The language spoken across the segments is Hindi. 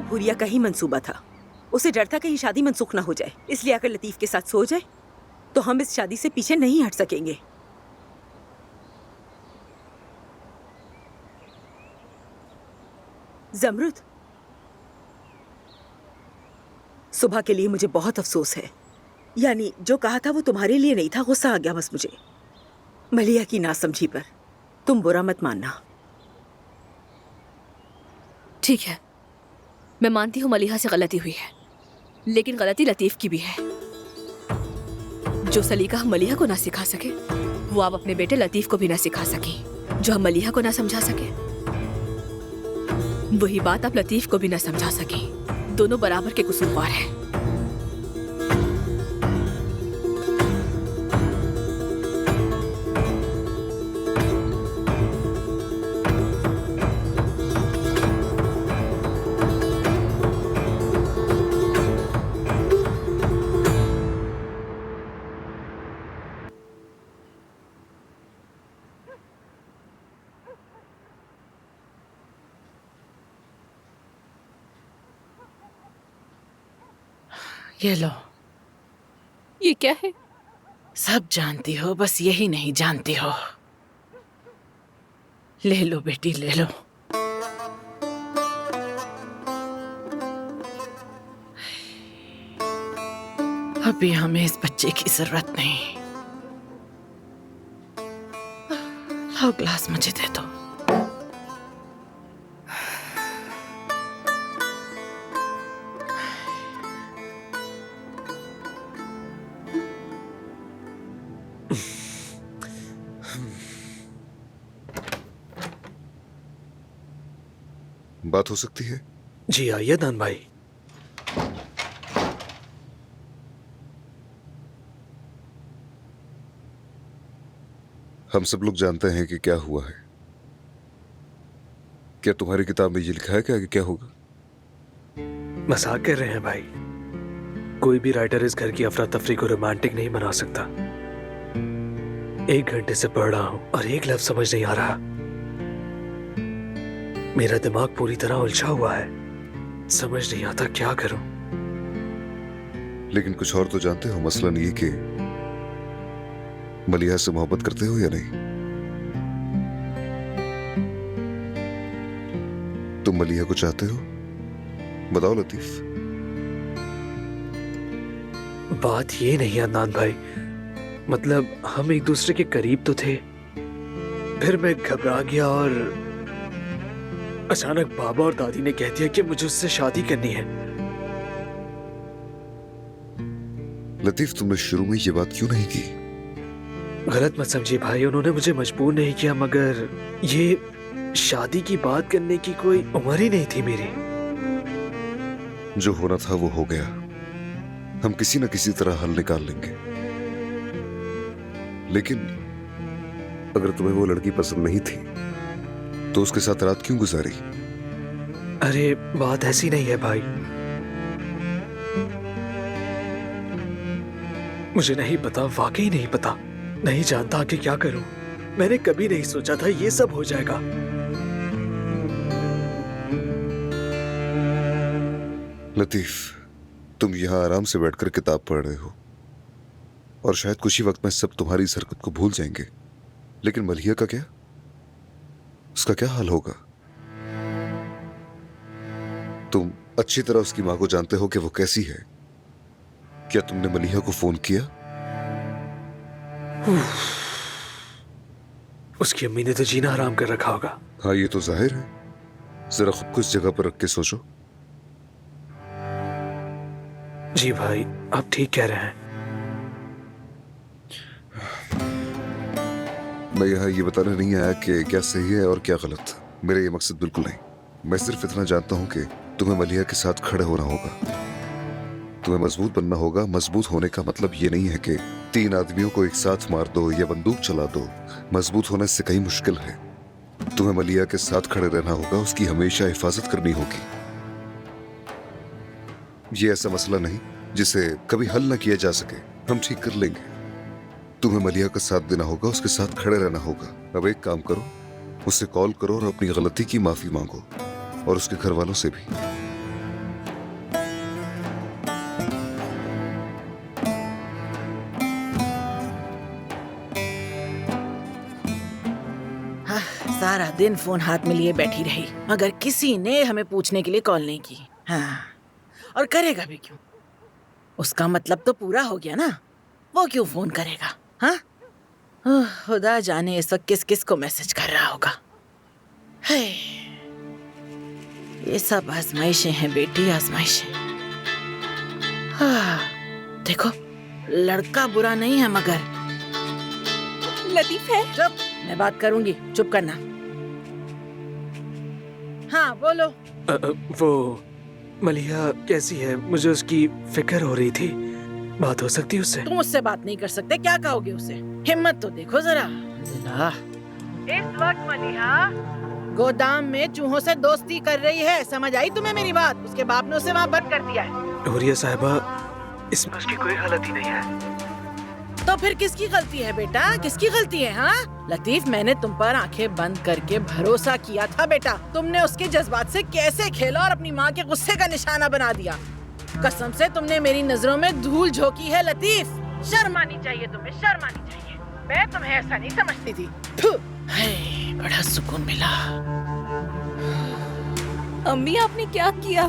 हुरिया का ही मंसूबा था। उसे डर था कहीं शादी मनसूख ना हो जाए, इसलिए अगर लतीफ के साथ सो जाए तो हम इस शादी से पीछे नहीं हट सकेंगे। जमरुद, सुबह के लिए मुझे बहुत अफसोस है। यानी जो कहा था वो तुम्हारे लिए नहीं था, गुस्सा आ गया बस मुझे। मलिया की नासमझी पर तुम बुरा मत मानना। ठीक है, मैं मानती हूँ मलिहा से गलती हुई है, लेकिन गलती लतीफ की भी है। जो सलीका हम मलिहा को ना सिखा सके वो आप अपने बेटे लतीफ को भी ना सिखा सके। जो हम मलिहा को ना समझा सके वही बात आप लतीफ को भी ना समझा सके। दोनों बराबर के कसूरवार हैं। ये लो। ये क्या है? सब जानती हो, बस यही नहीं जानती हो। ले लो बेटी, ले लो। अभी हमें इस बच्चे की जरूरत नहीं। लो ग्लास मुझे दे दो। बात हो सकती है? जी आइए दान भाई। हम सब लोग जानते हैं कि क्या हुआ है। क्या तुम्हारी किताब में ये लिखा है क्या कि क्या होगा? मजाक कर रहे हैं भाई। कोई भी राइटर इस घर की अफरा तफरी को रोमांटिक नहीं बना सकता। 1 घंटे से पढ़ रहा हूं और एक लफ्ज समझ नहीं आ रहा। मेरा दिमाग पूरी तरह उलझा हुआ है, समझ नहीं आता क्या करूं। लेकिन कुछ और तो जानते हो। मसलन ये कि मलिहा से मोहब्बत करते हो या नहीं? तुम मलिहा को चाहते हो? बताओ लतीफ। बात ये नहीं अदनान भाई, मतलब हम एक दूसरे के करीब तो थे, फिर मैं घबरा गया और अचानक बाबा और दादी ने कह दिया कि मुझे उससे शादी करनी है। लतीफ, तुमने शुरू में ये बात क्यों नहीं की? गलत मत समझिए भाई, उन्होंने मुझे मजबूर नहीं किया, मगर ये शादी की बात करने की कोई उम्र ही नहीं थी मेरी। जो होना था वो हो गया। हम किसी न किसी तरह हल निकाल लेंगे। लेकिन अगर तुम्हें वो लड़की पसंद नहीं थी तो उसके साथ रात क्यों गुजारी? अरे बात ऐसी नहीं है भाई, मुझे नहीं पता, वाकई नहीं पता, नहीं जानता कि क्या करूं। मैंने कभी नहीं सोचा था ये सब हो जाएगा। लतीफ, तुम यहाँ आराम से बैठकर किताब पढ़ रहे हो और शायद कुछ ही वक्त में सब तुम्हारी इस हरकत को भूल जाएंगे। लेकिन मलिहा का क्या? उसका क्या हाल होगा? तुम अच्छी तरह उसकी मां को जानते हो कि वो कैसी है। क्या तुमने मलिहा को फोन किया? उसकी अम्मी ने तो जीना हराम कर रखा होगा। हाँ, ये तो जाहिर है। जरा खुद को इस जगह पर रख के सोचो। जी भाई, आप ठीक कह रहे हैं। मैं यहाँ ये बताने नहीं आया कि क्या सही है और क्या गलत। मेरा ये मकसद बिल्कुल नहीं। मैं सिर्फ इतना जानता हूँ कि तुम्हें मलिहा के साथ खड़े होना होगा। तुम्हें मजबूत बनना होगा। मजबूत होने का मतलब ये नहीं है कि 3 आदमियों को एक साथ मार दो या बंदूक चला दो। मजबूत होने से कहीं मुश्किल है। तुम्हें मलिहा के साथ खड़े रहना होगा, उसकी हमेशा हिफाजत करनी होगी। ये ऐसा मसला नहीं जिसे कभी हल न किया जा सके। हम ठीक कर लेंगे। तुम्हें मलिहा का साथ देना होगा, उसके साथ खड़े रहना होगा। अब एक काम करो, उसे कॉल करो और अपनी गलती की माफी मांगो, और उसके घर वालों से भी। सारा दिन फोन हाथ में लिए बैठी रही, मगर किसी ने हमें पूछने के लिए कॉल नहीं की। हाँ, और करेगा भी क्यों? उसका मतलब तो पूरा हो गया ना, वो क्यों फोन करेगा? हाँ, खुदा जाने इस वक्त किस किस को मैसेज कर रहा होगा। है, ये सब आजमाइशें हैं बेटी, आजमाइशें। हाँ, देखो लड़का बुरा नहीं है मगर। लतीफ है। चुप, मैं बात करूंगी, चुप करना। हाँ बोलो। वो मलिहा कैसी है? मुझे उसकी फिक्र हो रही थी, बात हो सकती है उससे? तुम उससे बात नहीं कर सकते, क्या कहोगे उसे? हिम्मत तो देखो जरा। इस वक्त मलिहा गोदाम में चूहों से दोस्ती कर रही है, समझ आई तुम्हें मेरी बात? उसके बाप ने उसे वहाँ बंद कर दिया है। नूरिया साहिबा, इसमें उसकी कोई गलती नहीं है। तो फिर किसकी गलती है बेटा, किसकी गलती है? हाँ लतीफ, मैंने तुम पर आंखें बंद करके भरोसा किया था बेटा। तुमने उसके जज्बात से कैसे खेला और अपनी माँ के गुस्से का निशाना बना दिया। कसम से तुमने मेरी नजरों में धूल झोंकी है लतीफ। शर्म आनी चाहिए तुम्हें, शर्म आनी चाहिए। मैं तुम्हें ऐसा नहीं समझती थी। बड़ा सुकून मिला। अम्मी आपने क्या किया?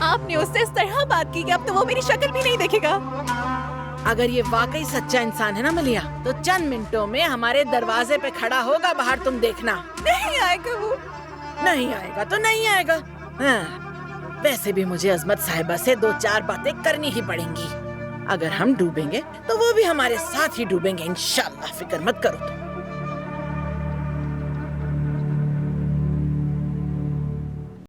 आपने उससे इस तरह बात की कि अब तो वो मेरी शक्ल भी नहीं देखेगा। अगर ये वाकई सच्चा इंसान है ना मलिया, तो चंद मिनटों में हमारे दरवाजे पे खड़ा होगा बाहर, तुम देखना। नहीं आएगा वो। नहीं आएगा तो नहीं आएगा। हाँ, वैसे भी मुझे अजमत साहिबा से 2-4 बातें करनी ही पड़ेंगी। अगर हम डूबेंगे तो वो भी हमारे साथ ही डूबेंगे इंशाल्लाह, फिक्र मत करो तुम।